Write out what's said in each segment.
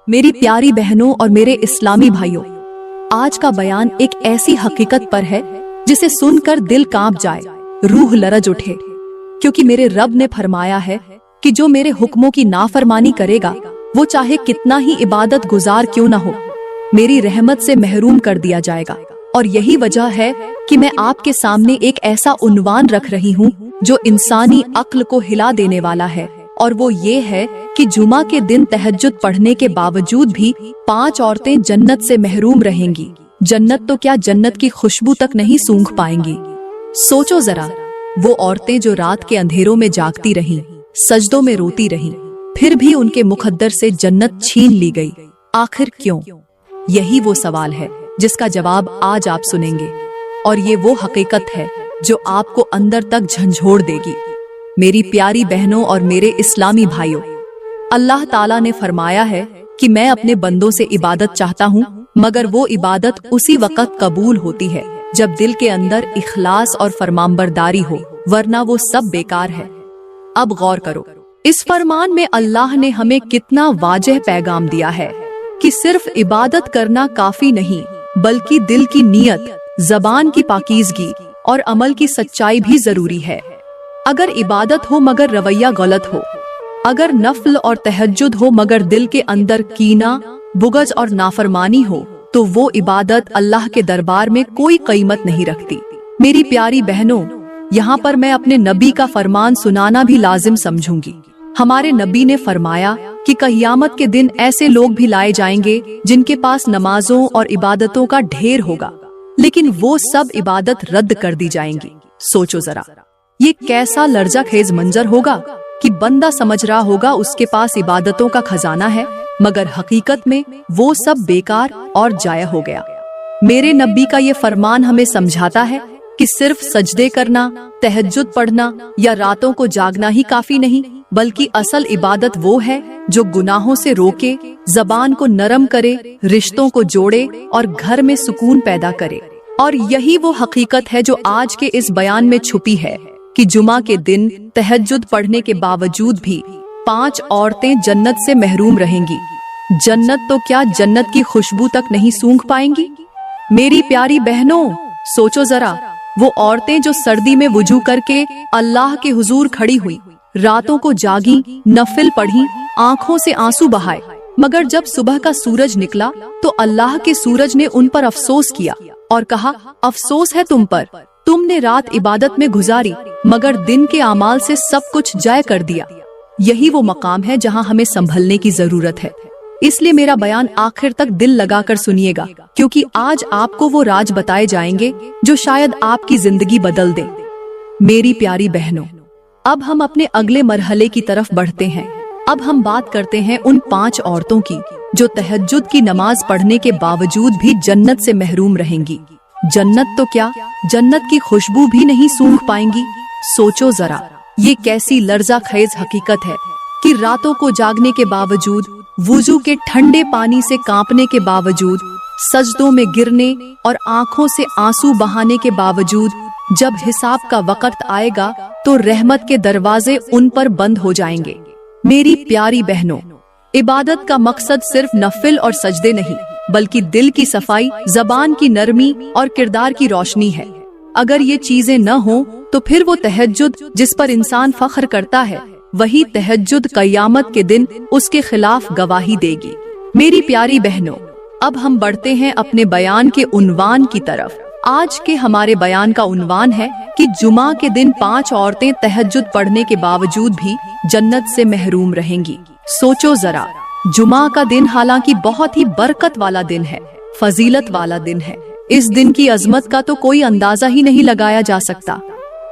मेरी प्यारी बहनों और मेरे इस्लामी भाइयों, आज का बयान एक ऐसी हकीकत पर है जिसे सुनकर दिल कांप जाए, रूह लरज उठे, क्योंकि मेरे रब ने फरमाया है कि जो मेरे हुक्मों की नाफरमानी करेगा वो चाहे कितना ही इबादत गुजार क्यों न हो, मेरी रहमत से महरूम कर दिया जाएगा। और यही वजह है कि मैं आपके सामने एक ऐसा उन्वान रख रही हूँ जो इंसानी अक्ल को हिला देने वाला है, और वो ये है कि जुमा के दिन तहज्जुद पढ़ने के बावजूद भी 5 औरतें जन्नत से महरूम रहेंगी। जन्नत तो क्या, जन्नत की खुशबू तक नहीं सूंघ पाएंगी। सोचो जरा, वो औरतें जो रात के अंधेरों में जागती रहीं, सजदों में रोती रहीं, फिर भी उनके मुकद्दर से जन्नत छीन ली गई। आखिर क्यों? यही वो सवाल है जिसका जवाब आज आप सुनेंगे, और ये वो हकीकत है जो आपको अंदर तक झंझोड़ देगी। मेरी प्यारी बहनों और मेरे इस्लामी भाइयों, अल्लाह ताला ने फरमाया है कि मैं अपने बंदों से इबादत चाहता हूँ, मगर वो इबादत उसी वक्त कबूल होती है जब दिल के अंदर इखलास और फरमानबरदारी हो, वरना वो सब बेकार है। अब गौर करो, इस फरमान में अल्लाह ने हमें कितना वाज़ेह पैगाम दिया है कि सिर्फ इबादत करना काफी नहीं, बल्कि दिल की नीयत, जबान की पाकीज़गी और अमल की सच्चाई भी जरूरी है। अगर इबादत हो मगर रवैया गलत हो, अगर नफल और तहज्जुद हो मगर दिल के अंदर कीना, बुग़्ज़ और नाफरमानी हो, तो वो इबादत अल्लाह के दरबार में कोई कीमत नहीं रखती। मेरी प्यारी बहनों, यहाँ पर मैं अपने नबी का फरमान सुनाना भी लाजिम समझूंगी। हमारे नबी ने फरमाया कि क़यामत के दिन ऐसे लोग भी लाए जाएंगे जिनके पास नमाजों और इबादतों का ढेर होगा, लेकिन वो सब इबादत रद्द कर दी जाएंगी। सोचो जरा, ये कैसा लर्जा खेज मंजर होगा कि बंदा समझ रहा होगा उसके पास इबादतों का खजाना है, मगर हकीकत में वो सब बेकार और जाया हो गया। मेरे नबी का ये फरमान हमें समझाता है कि सिर्फ सजदे करना, तहज्जुद पढ़ना या रातों को जागना ही काफी नहीं, बल्कि असल इबादत वो है जो गुनाहों से रोके, जबान को नरम करे, रिश्तों को जोड़े और घर में सुकून पैदा करे। और यही वो हकीकत है जो आज के इस बयान में छुपी है कि जुमा के दिन तहज्जुद पढ़ने के बावजूद भी 5 औरतें जन्नत से महरूम रहेंगी। जन्नत तो क्या, जन्नत की खुशबू तक नहीं सूंघ पाएंगी। मेरी प्यारी बहनों, सोचो जरा, वो औरतें जो सर्दी में वुजू करके अल्लाह के हुजूर खड़ी हुई, रातों को जागी, नफिल पढ़ी, आंखों से आंसू बहाए, मगर जब सुबह का सूरज निकला तो अल्लाह के सूरज ने उन पर अफसोस किया और कहा, अफसोस है तुम पर, तुमने रात इबादत में गुजारी मगर दिन के आमाल से सब कुछ जाय कर दिया। यही वो मकाम है जहाँ हमें संभलने की जरूरत है। इसलिए मेरा बयान आखिर तक दिल लगाकर सुनिएगा, क्योंकि आज आपको वो राज बताए जाएंगे जो शायद आपकी जिंदगी बदल दे। मेरी प्यारी बहनों, अब हम अपने अगले मरहले की तरफ बढ़ते हैं। अब हम बात करते हैं उन 5 औरतों की जो तहज्जुद की नमाज पढ़ने के बावजूद भी जन्नत से महरूम रहेंगी। जन्नत तो क्या, जन्नत की खुशबू भी नहीं सूंघ पाएंगी। सोचो जरा, ये कैसी लर्जा खेज हकीकत है कि रातों को जागने के बावजूद, वुजू के ठंडे पानी से कांपने के बावजूद, सजदों में गिरने और आंखों से आंसू बहाने के बावजूद, जब हिसाब का वक्त आएगा तो रहमत के दरवाजे उन पर बंद हो जाएंगे। मेरी प्यारी बहनों, इबादत का मकसद सिर्फ नफिल और सजदे नहीं, बल्कि दिल की सफाई, जबान की नरमी और किरदार की रोशनी है। अगर ये चीजें न हो तो फिर वो तहज्जुद जिस पर इंसान फख्र करता है, वही तहज्जुद क़यामत के दिन उसके खिलाफ गवाही देगी। मेरी प्यारी बहनों, अब हम बढ़ते हैं अपने बयान के उन्वान की तरफ। आज के हमारे बयान का उन्वान है कि जुमा के दिन 5 औरतें तहज्जुद पढ़ने के बावजूद भी जन्नत से महरूम रहेंगी। सोचो जरा, जुमा का दिन हालांकि बहुत ही बरकत वाला दिन है, फजीलत वाला दिन है। इस दिन की अजमत का तो कोई अंदाजा ही नहीं लगाया जा सकता।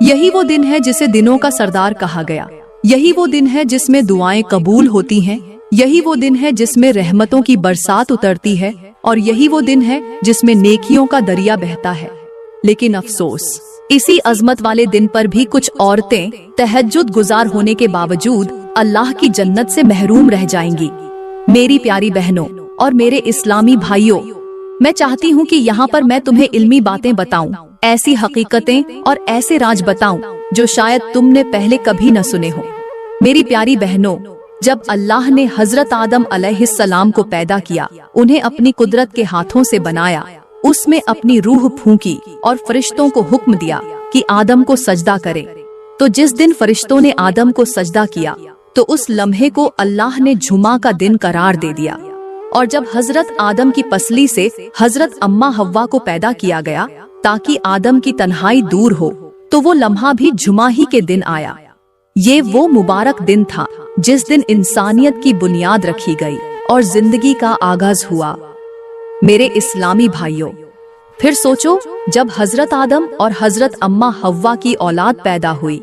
यही वो दिन है जिसे दिनों का सरदार कहा गया। यही वो दिन है जिसमें दुआएं कबूल होती हैं। यही वो दिन है जिसमें रहमतों की बरसात उतरती है, और यही वो दिन है जिसमें नेकियों का दरिया बहता है। लेकिन अफसोस, इसी अजमत वाले दिन पर भी कुछ औरतें तहज्जुद गुजार होने के बावजूद अल्लाह की जन्नत से महरूम रह जाएंगी। मेरी प्यारी बहनों और मेरे इस्लामी भाइयों, मैं चाहती हूँ कि यहाँ पर मैं तुम्हें इल्मी बातें बताऊं, ऐसी हकीकतें और ऐसे राज बताऊं जो शायद तुमने पहले कभी न सुने हो। मेरी प्यारी बहनों, जब अल्लाह ने हजरत आदम अलैहिस्सलाम को पैदा किया, उन्हें अपनी कुदरत के हाथों से बनाया, उसमें अपनी रूह फूंकी और फरिश्तों को हुक्म दिया कि आदम को सजदा करें। तो जिस दिन फरिश्तों ने आदम को सजदा किया तो उस लम्हे को अल्लाह ने जुमा का दिन करार दे दिया। और जब हजरत आदम की पसली से हजरत अम्मा हव्वा को पैदा किया गया ताकि आदम की तन्हाई दूर हो, तो वो लम्हा भी जुमा ही के दिन आया। ये वो मुबारक दिन था जिस दिन इंसानियत की बुनियाद रखी गई और जिंदगी का आगाज हुआ। मेरे इस्लामी भाइयों, फिर सोचो, जब हजरत आदम और हजरत अम्मा हव्वा की औलाद पैदा हुई,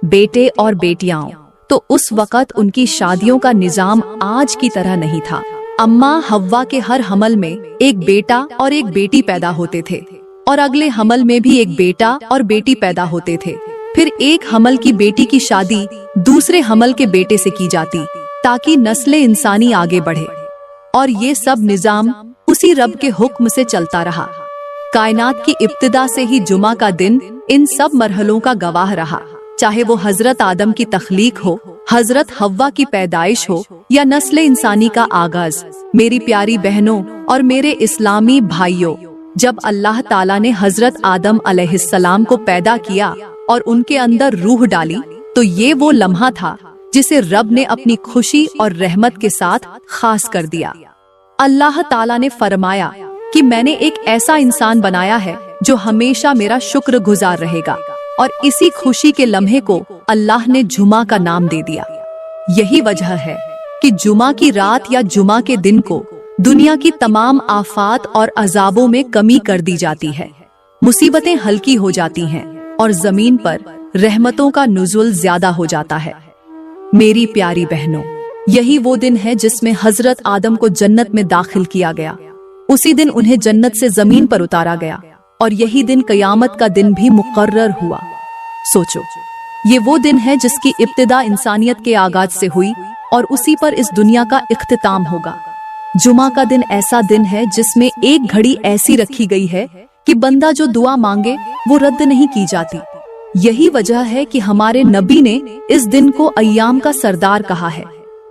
बेटे और बेटियां, तो उस वक़्त उनकी शादियों का निजाम आज की तरह नहीं था। अम्मा हव्वा के हर हमल में एक बेटा और एक बेटी पैदा होते थे और अगले हमल में भी एक बेटा और बेटी पैदा होते थे। फिर एक हमल की बेटी की शादी दूसरे हमल के बेटे से की जाती ताकि नस्ले इंसानी आगे बढ़े। और ये सब निजाम उसी रब के हुक्म से चलता रहा। कायनात की इब्तिदा से ही जुमा का दिन इन सब मरहलों का गवाह रहा, चाहे वो हजरत आदम की तख्लीक हो, हजरत हव्वा की पैदाइश हो या नस्ले इंसानी का आगाज। मेरी प्यारी बहनों और मेरे इस्लामी भाइयों, जब अल्लाह ताला ने हजरत आदम अलैहिस्सलाम को पैदा किया और उनके अंदर रूह डाली, तो ये वो लम्हा था जिसे रब ने अपनी खुशी और रहमत के साथ खास कर दिया। अल्लाह ताला ने फरमाया कि मैंने एक ऐसा इंसान बनाया है जो हमेशा मेरा शुक्रगुजार रहेगा, और इसी खुशी के लम्हे को अल्लाह ने जुमा का नाम दे दिया। यही वजह है कि जुमा की रात या जुमा के दिन को दुनिया की तमाम आफात और अजाबों में कमी कर दी जाती है, मुसीबतें हल्की हो जाती हैं और जमीन पर रहमतों का नुज़ुल ज्यादा हो जाता है। मेरी प्यारी बहनों, यही वो दिन है जिसमें हजरत आदम को जन्नत में दाखिल किया गया। उसी दिन उन्हें जन्नत से जमीन पर उतारा गया और यही दिन कयामत का दिन भी मुकर्रर हुआ। सोचो, ये वो दिन है जिसकी इब्तिदा इंसानियत के आगाज से हुई और उसी पर इस दुनिया का इख्तिताम होगा। जुमा का दिन ऐसा दिन है जिसमें एक घड़ी ऐसी रखी गई है कि बंदा जो दुआ मांगे वो रद्द नहीं की जाती। यही वजह है कि हमारे नबी ने इस दिन को अय्याम का सरदार कहा है।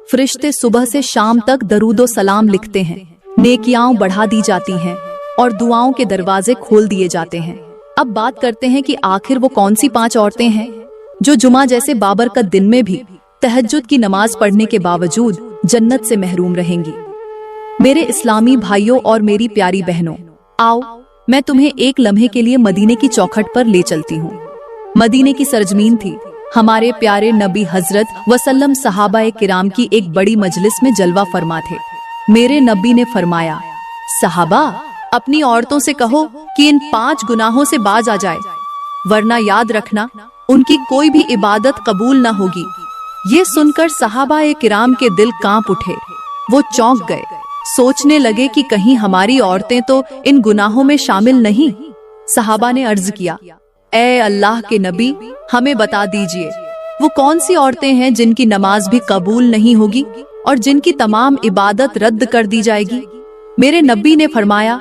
फरिश्ते सुबह से शाम तक दरूदो सलाम लिखते हैं, नेकियां बढ़ा दी जाती हैं और दुआओं के दरवाजे खोल दिए जाते हैं। अब बात करते हैं कि आखिर वो कौन सी 5 औरतें हैं जो जुमा जैसे बाबरकत दिन में भी तहज्जुद की नमाज पढ़ने के बावजूद जन्नत से महरूम रहेंगी। मेरे इस्लामी भाइयों और मेरी प्यारी बहनों, आओ मैं तुम्हें एक लम्हे के लिए मदीने की चौखट पर ले चलती हूँ। मदीने की सरजमीन थी हमारे प्यारे नबी हजरत वसल्लम सहाबाए किराम की एक बड़ी मजलिस में जलवा फरमा थे। मेरे नबी ने फरमाया, सहाबा अपनी औरतों से कहो कि इन 5 गुनाहों से बाज आ जाए, वरना याद रखना उनकी कोई भी इबादत कबूल न होगी। ये सुनकर सहाबाए किराम के दिल कांप उठे। वो चौंक गए, सोचने लगे कि कहीं हमारी औरतें तो इन गुनाहों में शामिल नहीं। सहाबा ने अर्ज किया, ए अल्लाह के नबी, हमें बता दीजिए वो कौन सी औरतें हैं जिनकी नमाज भी कबूल नहीं होगी और जिनकी तमाम इबादत रद्द कर दी जाएगी। मेरे नबी ने फरमाया,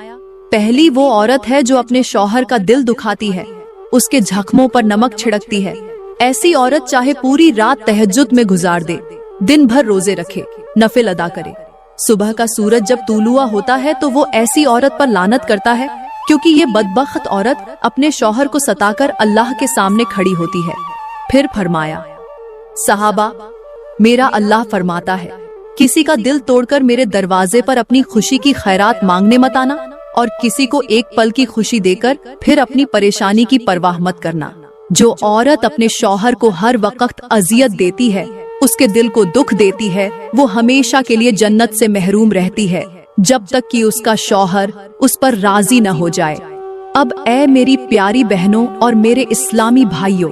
पहली वो औरत है जो अपने शौहर का दिल दुखाती है, उसके जख्मों पर नमक छिड़कती है। ऐसी औरत चाहे पूरी रात तहज्जुद में गुजार दे, दिन भर रोजे रखे, नफिल अदा करे, सुबह का सूरज जब तुलुआ होता है तो वो ऐसी औरत पर लानत करता है, क्योंकि ये बदबख्त औरत अपने शौहर को सताकर अल्लाह के सामने खड़ी होती है। फिर फरमाया, सहाबा मेरा अल्लाह फरमाता है, किसी का दिल तोड़कर मेरे दरवाजे पर अपनी खुशी की खैरात मांगने मत आना और किसी को एक पल की खुशी देकर फिर अपनी परेशानी की परवाह मत करना। जो औरत अपने शौहर को हर वक्त अजियत देती है, उसके दिल को दुख देती है, वो हमेशा के लिए जन्नत से महरूम रहती है जब तक कि उसका शौहर उस पर राजी न हो जाए। अब ऐ मेरी प्यारी बहनों और मेरे इस्लामी भाइयों,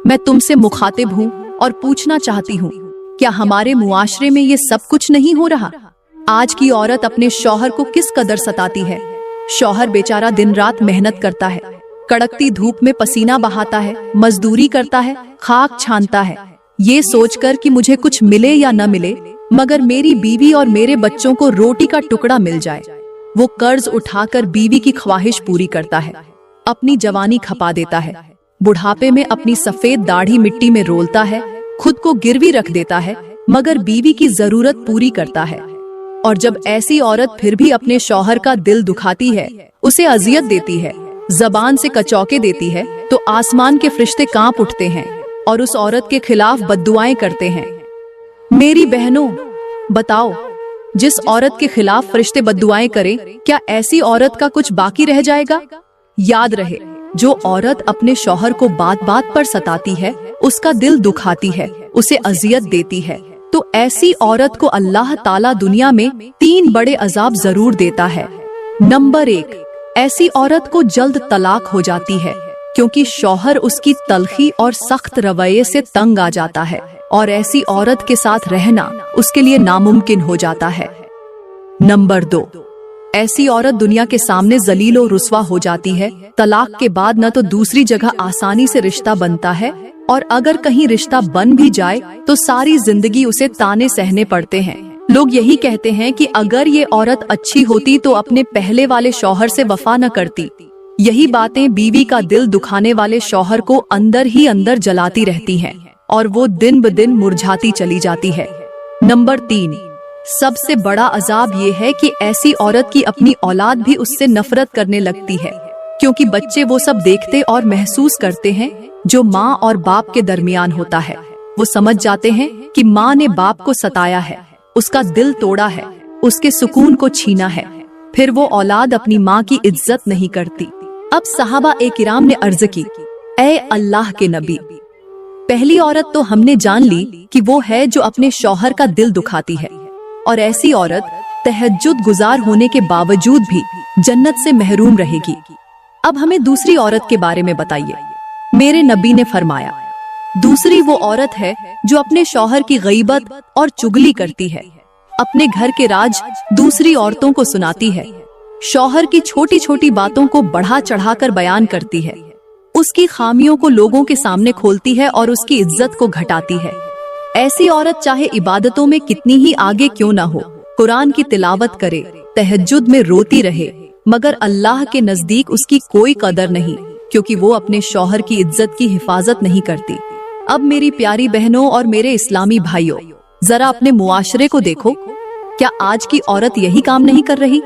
मैं तुमसे मुखातिब हूँ और पूछना चाहती हूँ, क्या हमारे मुआशरे में ये सब कुछ नहीं हो रहा? आज की औरत अपने शौहर को किस कदर सताती है। शौहर बेचारा दिन रात मेहनत करता है, कड़कती धूप में पसीना बहाता है, मजदूरी करता है, खाक छानता है, ये सोचकर कि मुझे कुछ मिले या न मिले, मगर मेरी बीवी और मेरे बच्चों को रोटी का टुकड़ा मिल जाए। वो कर्ज उठाकर बीवी की ख्वाहिश पूरी करता है, अपनी जवानी खपा देता है, बुढ़ापे में अपनी सफेद दाढ़ी मिट्टी में रोलता है, खुद को गिरवी रख देता है, मगर बीवी की जरूरत पूरी करता है। और जब ऐसी औरत फिर भी अपने शौहर का दिल दुखाती है, उसे अजियत देती है, जबान से कचौके देती है, तो आसमान के फरिश्ते कांप उठते हैं और उस औरत के खिलाफ बद्दुआएं करते हैं। मेरी बहनों, बताओ, जिस औरत के खिलाफ फरिश्ते बद्दुआएं करें, क्या ऐसी औरत का कुछ बाकी रह जाएगा? याद रहे, जो औरत अपने शौहर को बात बात पर सताती है, उसका दिल दुखाती है, उसे अजियत देती है, तो ऐसी औरत को अल्लाह ताला दुनिया में 3 बड़े अजाब जरूर देता है। नंबर 1, ऐसी औरत को जल्द तलाक हो जाती है, क्योंकि शौहर उसकी तलखी और सख्त रवैये से तंग आ जाता है और ऐसी औरत के साथ रहना उसके लिए नामुमकिन हो जाता है। नंबर 2, ऐसी औरत दुनिया के सामने जलील और रुस्वा हो जाती है। तलाक के बाद न तो दूसरी जगह आसानी से रिश्ता बनता है, और अगर कहीं रिश्ता बन भी जाए तो सारी जिंदगी उसे ताने सहने पड़ते हैं। लोग यही कहते हैं कि अगर ये औरत अच्छी होती तो अपने पहले वाले शौहर से वफा न करती। यही बातें बीवी का दिल दुखाने वाले शौहर को अंदर ही अंदर जलाती रहती हैं और वो दिन ब दिन मुरझाती चली जाती है। नंबर 3, सबसे बड़ा अजाब ये है कि ऐसी औरत की अपनी औलाद भी उससे नफरत करने लगती है, क्योंकि बच्चे वो सब देखते और महसूस करते हैं जो माँ और बाप के दरमियान होता है। वो समझ जाते हैं कि माँ ने बाप को सताया है, उसका दिल तोड़ा है, उसके सुकून को छीना है। फिर वो औलाद अपनी माँ की इज्जत नहीं करती। अब सहाबा ए किराम ने अर्ज की, ऐ अल्लाह के नबी, पहली औरत तो हमने जान ली कि वो है जो अपने शौहर का दिल दुखाती है, और ऐसी औरत तहज्जुद गुजार होने के बावजूद भी जन्नत से महरूम रहेगी। अब हमें दूसरी औरत के बारे में बताइए। मेरे नबी ने फरमाया, दूसरी वो औरत है जो अपने शौहर की गईबत और चुगली करती है, अपने घर के राज दूसरी औरतों को सुनाती है, शौहर की छोटी छोटी बातों को बढ़ा चढ़ाकर बयान करती है, उसकी खामियों को लोगों के सामने खोलती है और उसकी इज्जत को घटाती है। ऐसी औरत चाहे इबादतों में कितनी ही आगे क्यों ना हो, कुरान की तिलावत करे, तहज्जुद में रोती रहे, मगर अल्लाह के नजदीक उसकी कोई कदर नहीं, क्योंकि वो अपने शौहर की इज्जत की हिफाजत नहीं करती। अब मेरी प्यारी बहनों और मेरे इस्लामी भाइयों, जरा अपने मुआशरे को देखो। क्या आज की औरत यही काम नहीं कर रही?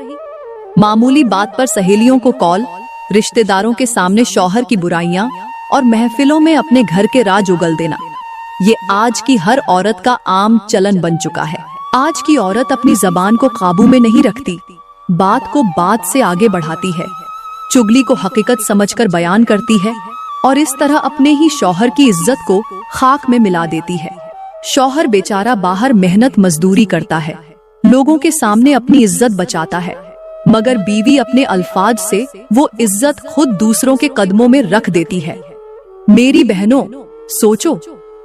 मामूली बात पर सहेलियों को कॉल, रिश्तेदारों के सामने शौहर की बुराइयां और महफिलों में अपने घर के राज उगल देना, ये आज की हर औरत का आम चलन बन चुका है। आज की औरत अपनी जबान को काबू में नहीं रखती, बात को बात से आगे बढ़ाती है, चुगली को हकीकत समझकर बयान करती है और इस तरह अपने ही शौहर की इज्जत को खाक में मिला देती है। शौहर बेचारा बाहर मेहनत मजदूरी करता है, लोगों के सामने अपनी इज्जत बचाता है, मगर बीवी अपने अल्फाज से वो इज्जत खुद दूसरों के कदमों में रख देती है। मेरी बहनों, सोचो,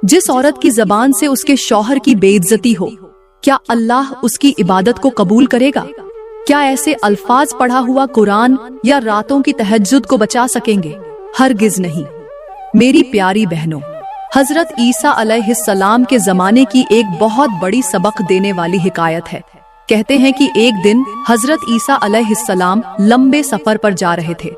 जिस औरत की जबान से उसके शौहर की बेइज्जती हो, क्या अल्लाह उसकी इबादत को कबूल करेगा? क्या ऐसे अल्फाज पढ़ा हुआ कुरान या रातों की तहज्जुद को बचा सकेंगे? हरगिज नहीं। मेरी प्यारी बहनों, हजरत ईसा अलैहिस्सलाम के जमाने की एक बहुत बड़ी सबक देने वाली हिकायत है। कहते हैं कि एक दिन हजरत ईसा अलैहिस्सलाम लंबे सफर पर जा रहे थे।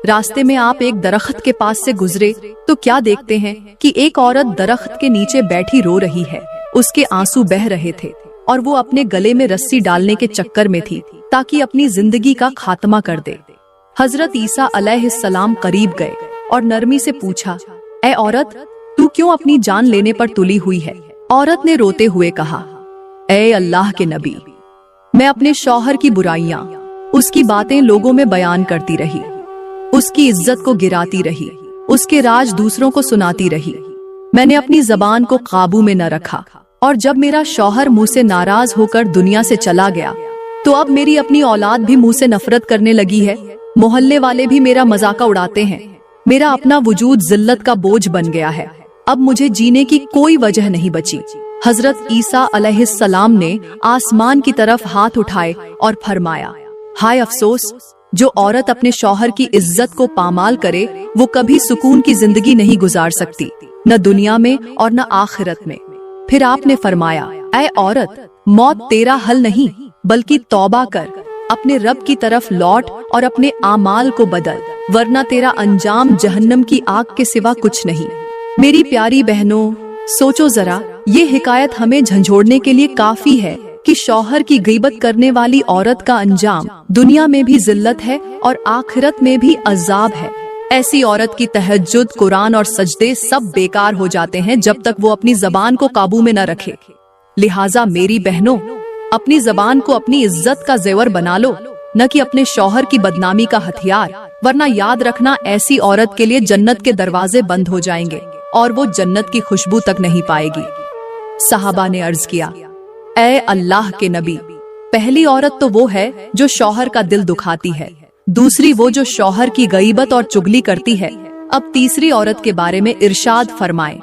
रास्ते में आप एक दरख्त के पास से गुजरे तो क्या देखते हैं कि एक औरत दरख्त के नीचे बैठी रो रही है। उसके आंसू बह रहे थे और वो अपने गले में रस्सी डालने के चक्कर में थी ताकि अपनी जिंदगी का खात्मा कर दे। हजरत ईसा अलैहिस्सलाम करीब गए और नरमी से पूछा, ऐ औरत, तू क्यों अपनी जान लेने पर तुली हुई है? औरत ने रोते हुए कहा, ऐ अल्लाह के नबी, मैं अपने शौहर की बुराइयां, उसकी बातें लोगों में बयान करती रही, उसकी इज्जत को गिराती रही, उसके राज दूसरों को सुनाती रही। मैंने अपनी जबान को काबू में न रखा और जब मेरा शौहर मुझ से नाराज होकर दुनिया से चला गया तो अब मेरी अपनी औलाद भी मुझ से नफरत करने लगी है। मोहल्ले वाले भी मेरा मजाका उड़ाते हैं। मेरा अपना वजूद जिल्लत का बोझ बन गया है। अब मुझे जीने की कोई वजह नहीं बची। हजरत ईसा अलैहिस्सलाम ने आसमान की तरफ हाथ उठाए और फरमाया, हाय अफसोस, जो औरत अपने शौहर की इज्जत को पामाल करे वो कभी सुकून की जिंदगी नहीं गुजार सकती, न दुनिया में और न आखिरत में। फिर आपने फरमाया, ऐ औरत, मौत तेरा हल नहीं बल्कि तौबा कर, अपने रब की तरफ लौट और अपने आमाल को बदल, वरना तेरा अंजाम जहन्नम की आग के सिवा कुछ नहीं। मेरी प्यारी बहनों, सोचो जरा, ये हिकायत हमें झंझोड़ने के लिए काफी है कि शौहर की गीबत करने वाली औरत का अंजाम दुनिया में भी जिल्लत है और आखिरत में भी अजाब है। ऐसी औरत की तहज्जुद, कुरान और सजदे सब बेकार हो जाते हैं जब तक वो अपनी जबान को काबू में न रखे। लिहाजा मेरी बहनों, अपनी जबान को अपनी इज्जत का जेवर बना लो, न कि अपने शौहर की बदनामी का हथियार, वरना याद रखना ऐसी औरत के लिए जन्नत के दरवाजे बंद हो जाएंगे और वो जन्नत की खुशबू तक नहीं पाएगी। सहाबा ने अर्ज किया, ऐ अल्लाह के नबी, पहली औरत तो वो है जो शौहर का दिल दुखाती है, दूसरी वो जो शौहर की गईबत और चुगली करती है। अब तीसरी औरत के बारे में इरशाद फरमाए।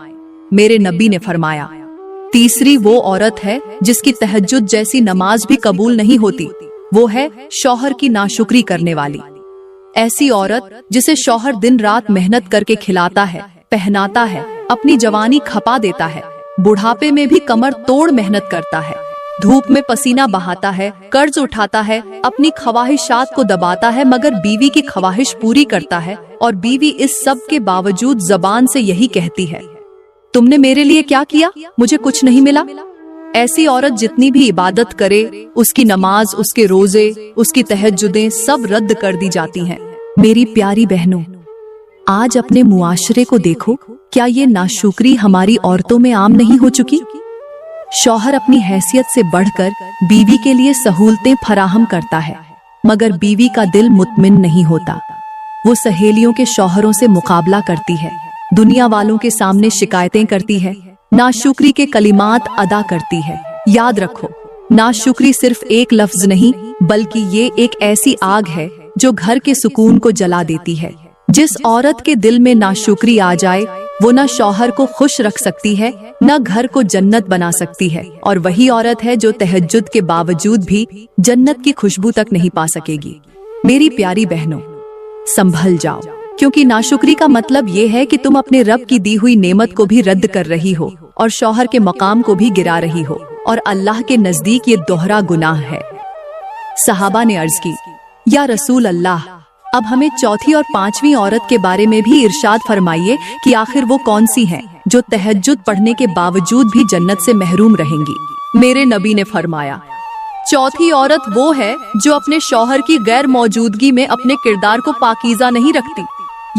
मेरे नबी ने फरमाया, तीसरी वो औरत है जिसकी तहज्जुद जैसी नमाज भी कबूल नहीं होती, वो है शौहर की नाशुक्री करने वाली। ऐसी औरत जिसे शौहर दिन रात मेहनत करके खिलाता है, पहनाता है, अपनी जवानी खपा देता है, बुढ़ापे में भी कमर तोड़ मेहनत करता है, धूप में पसीना बहाता है, कर्ज उठाता है, अपनी ख्वाहिशात को दबाता है, मगर बीवी की ख्वाहिश पूरी करता है, और बीवी इस सब के बावजूद जबान से यही कहती है, तुमने मेरे लिए क्या किया, मुझे कुछ नहीं मिला। ऐसी औरत जितनी भी इबादत करे, उसकी नमाज, उसके रोजे, उसकी तहज्जुदें सब रद्द कर दी जाती हैं। मेरी प्यारी बहनों, आज अपने मुआशरे को देखो, क्या ये नाशुक्री हमारी औरतों में आम नहीं हो चुकी? शौहर अपनी हैसियत से बढ़कर बीवी के लिए सहूलतें फराहम करता है, मगर बीवी का दिल मुतमिन नहीं होता। वो सहेलियों के शौहरों से मुकाबला करती है, दुनिया वालों के सामने शिकायतें करती है, नाशुक्री के कलिमात अदा करती है। याद रखो, नाशुक्री सिर्फ एक लफ्ज नहीं, बल्कि ये एक ऐसी आग है जो घर के सुकून को जला देती है। जिस औरत के दिल में नाशुक्री आ जाए, वो न शौहर को खुश रख सकती है, न घर को जन्नत बना सकती है, और वही औरत है जो तहज्जुद के बावजूद भी जन्नत की खुशबू तक नहीं पा सकेगी। मेरी प्यारी बहनों, संभल जाओ, क्योंकि नाशुक्री का मतलब ये है कि तुम अपने रब की दी हुई नेमत को भी रद्द कर रही हो और शौहर के मकाम को भी गिरा रही हो, और अल्लाह के नजदीक ये दोहरा गुनाह है। सहाबा ने अर्ज की, या रसूल अल्लाह, अब हमें चौथी और पांचवी औरत के बारे में भी इरशाद फरमाइए कि आखिर वो कौन सी हैं जो तहज्जुद पढ़ने के बावजूद भी जन्नत से महरूम रहेंगी। मेरे नबी ने फरमाया, चौथी औरत वो है जो अपने शौहर की गैर मौजूदगी में अपने किरदार को पाकीज़ा नहीं रखती,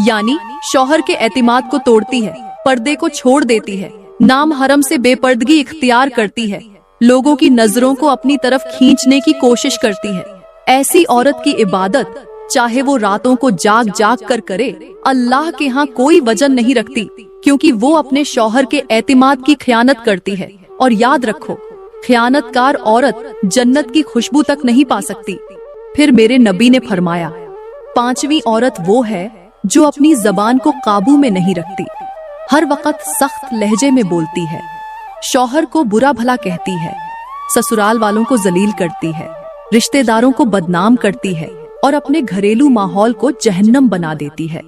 यानी शौहर के एतिमाद को तोड़ती है, पर्दे को छोड़ देती है, नाम हरम से बेपर्दगी इख्तियार करती है, लोगों की नजरों को अपनी तरफ खींचने की कोशिश करती है। ऐसी औरत की इबादत, चाहे वो रातों को जाग जाग कर करे, अल्लाह के यहाँ कोई वजन नहीं रखती, क्योंकि वो अपने शौहर के एतिमाद की खयानत करती है। और याद रखो, खयानतकार औरत जन्नत की खुशबू तक नहीं पा सकती। फिर मेरे नबी ने फरमाया, पांचवी औरत वो है जो अपनी जबान को काबू में नहीं रखती, हर वक्त सख्त लहजे में बोलती है, शौहर को बुरा भला कहती है, ससुराल वालों को जलील करती है, रिश्तेदारों को बदनाम करती है और अपने घरेलू माहौल को जहन्नम बना देती है।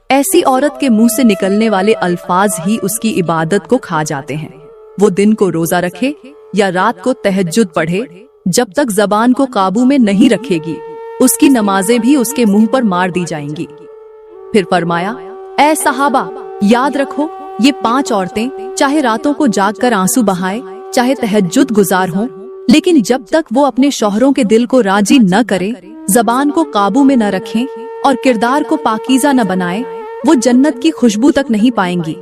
ऐसी औरत के मुंह से निकलने वाले अल्फाज ही उसकी इबादत को खा जाते हैं। वो दिन को रोजा रखे या रात को तहज्जुद पढ़े, जब तक जबान को काबू में नहीं रखेगी, उसकी नमाजें भी उसके मुंह पर मार दी जाएंगी। फिर फरमाया, ऐ सहाबा, याद रखो, ये पांच औरतें चाहे रातों को जागकर आंसू बहाएं, चाहे तहज्जुद गुजार हों, लेकिन जब तक वो अपने शौहरों के दिल को राजी न करें, जबान को काबू में न रखें और किरदार को पाकीज़ा न बनाएं, वो जन्नत की खुशबू तक नहीं पाएंगी।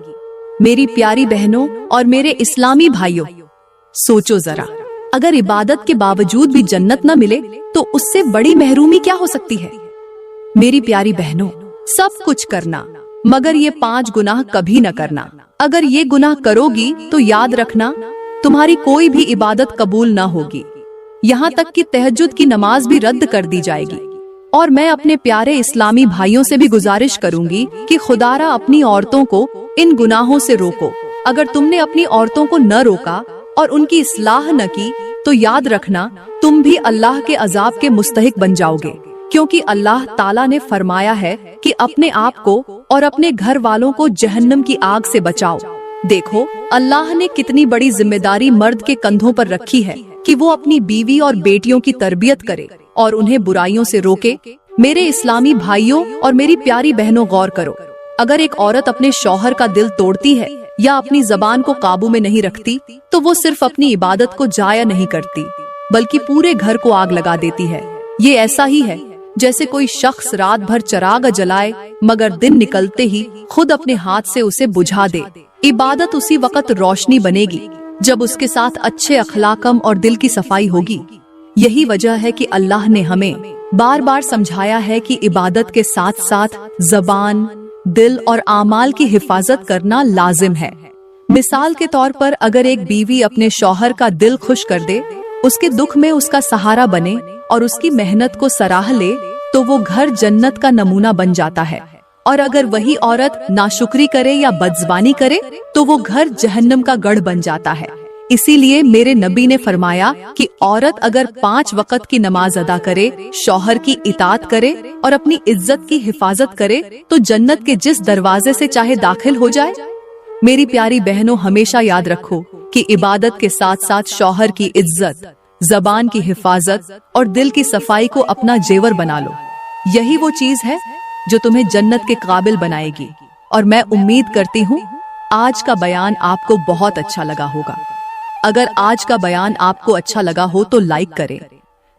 मेरी प्यारी बहनों और मेरे इस्लामी भाइयों, सोचो जरा, अगर इबादत के बावजूद भी जन्नत न मिले तो उससे बड़ी महरूमी क्या हो सकती है। मेरी प्यारी बहनों, सब कुछ करना, मगर ये 5 गुनाह कभी न करना। अगर ये गुनाह करोगी तो याद रखना, तुम्हारी कोई भी इबादत कबूल न होगी, यहाँ तक कि तहज्जुद की नमाज भी रद्द कर दी जाएगी। और मैं अपने प्यारे इस्लामी भाइयों से भी गुजारिश करूंगी कि खुदारा अपनी औरतों को इन गुनाहों से रोको। अगर तुमने अपनी औरतों को न रोका और उनकी इस्लाह न की, तो याद रखना, तुम भी अल्लाह के अजाब के मुस्तहिक बन जाओगे, क्योंकि अल्लाह ताला ने फरमाया है कि अपने आप को और अपने घर वालों को जहन्नम की आग से बचाओ। देखो, अल्लाह ने कितनी बड़ी जिम्मेदारी मर्द के कंधों पर रखी है कि वो अपनी बीवी और बेटियों की तरबियत करे और उन्हें बुराइयों से रोके। मेरे इस्लामी भाइयों और मेरी प्यारी बहनों, गौर करो, अगर एक औरत अपने शौहर का दिल तोड़ती है या अपनी जबान को काबू में नहीं रखती तो वो सिर्फ अपनी इबादत को जाया नहीं करती बल्कि पूरे घर को आग लगा देती है। ये ऐसा ही है जैसे कोई शख्स रात भर चिराग जलाए मगर दिन निकलते ही खुद अपने हाथ से उसे बुझा दे। इबादत उसी वक्त रोशनी बनेगी जब उसके साथ अच्छे अखलाकम और दिल की सफाई होगी। यही वजह है कि अल्लाह ने हमें बार बार समझाया है कि इबादत के साथ साथ जबान, दिल और आमाल की हिफाजत करना लाजिम है। मिसाल के तौर पर अगर एक बीवी अपने शौहर का दिल खुश कर दे, उसके दुख में उसका सहारा बने और उसकी मेहनत को सराह ले तो वो घर जन्नत का नमूना बन जाता है। और अगर वही औरत नाशुक्री करे या बदज़बानी करे तो वो घर जहन्नम का गढ़ बन जाता है। इसीलिए मेरे नबी ने फरमाया कि औरत अगर 5 वक्त की नमाज अदा करे, शौहर की इताअत करे और अपनी इज्जत की हिफाजत करे तो जन्नत के जिस दरवाजे से चाहे दाखिल हो जाए। मेरी प्यारी बहनों, हमेशा याद रखो कि इबादत के साथ साथ शौहर की इज्जत, जबान की हिफाजत और दिल की सफाई को अपना जेवर बना लो। यही वो चीज है जो तुम्हें जन्नत के काबिल बनाएगी। और मैं उम्मीद करती हूँ आज का बयान आपको बहुत अच्छा लगा होगा। अगर आज का बयान आपको अच्छा लगा हो तो लाइक करें,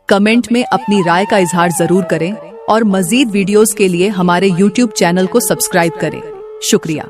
कमेंट में अपनी राय का इजहार जरूर करें और मजीद वीडियोस के लिए हमारे YouTube चैनल को सब्सक्राइब करें। शुक्रिया।